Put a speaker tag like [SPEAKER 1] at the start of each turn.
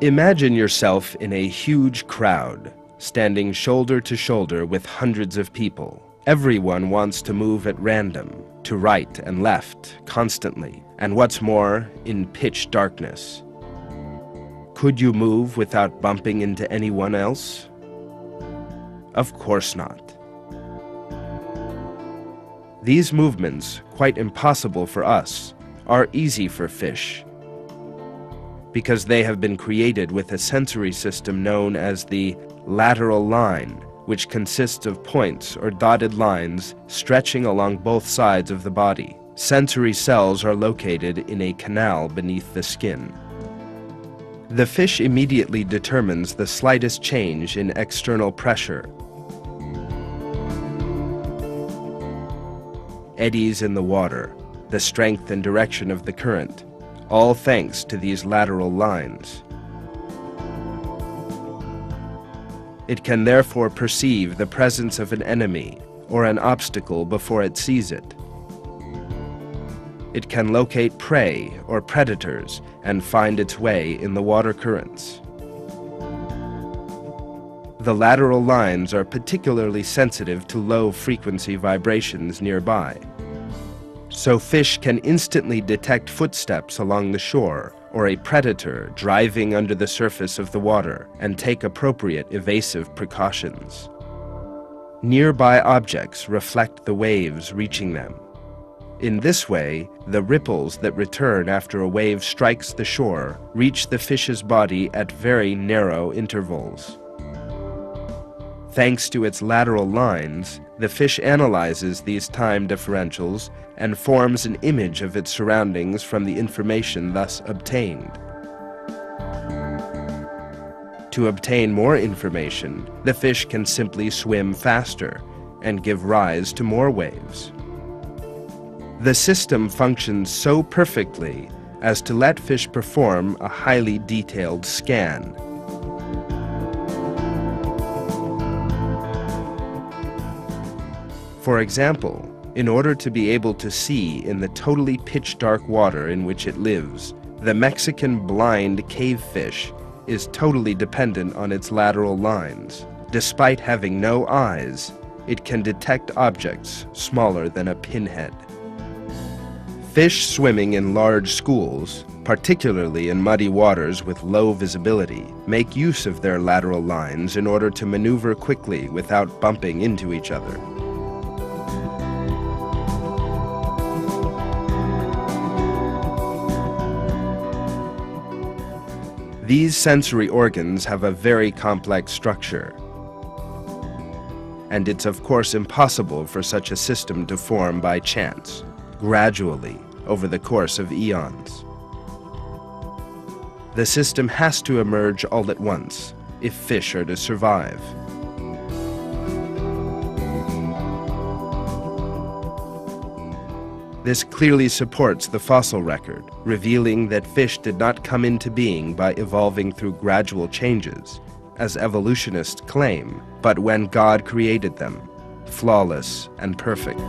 [SPEAKER 1] Imagine yourself in a huge crowd, standing shoulder to shoulder with hundreds of people. Everyone wants to move at random, to right and left, constantly, and what's more, in pitch darkness. Could you move without bumping into anyone else? Of course not. These movements, quite impossible for us, are easy for fish, because they have been created with a sensory system known as the lateral line, which consists of points or dotted lines stretching along both sides of the body. Sensory cells are located in a canal beneath the skin. The fish immediately determines the slightest change in external pressure, eddies in the water, the strength and direction of the current, all thanks to these lateral lines. It can therefore perceive the presence of an enemy or an obstacle before it sees it. It can locate prey or predators and find its way in the water currents. The lateral lines are particularly sensitive to low-frequency vibrations nearby. So fish can instantly detect footsteps along the shore or a predator driving under the surface of the water and take appropriate evasive precautions. Nearby objects reflect the waves reaching them. In this way, the ripples that return after a wave strikes the shore reach the fish's body at very narrow intervals. Thanks to its lateral lines, the fish analyzes these time differentials and forms an image of its surroundings from the information thus obtained. To obtain more information, the fish can simply swim faster and give rise to more waves. The system functions so perfectly as to let fish perform a highly detailed scan. For example, in order to be able to see in the totally pitch-dark water in which it lives, the Mexican blind cavefish is totally dependent on its lateral lines. Despite having no eyes, it can detect objects smaller than a pinhead. Fish swimming in large schools, particularly in muddy waters with low visibility, make use of their lateral lines in order to maneuver quickly without bumping into each other. These sensory organs have a very complex structure, and it's of course impossible for such a system to form by chance, gradually, over the course of eons. The system has to emerge all at once if fish are to survive. This clearly supports the fossil record, revealing that fish did not come into being by evolving through gradual changes, as evolutionists claim, but when God created them, flawless and perfect.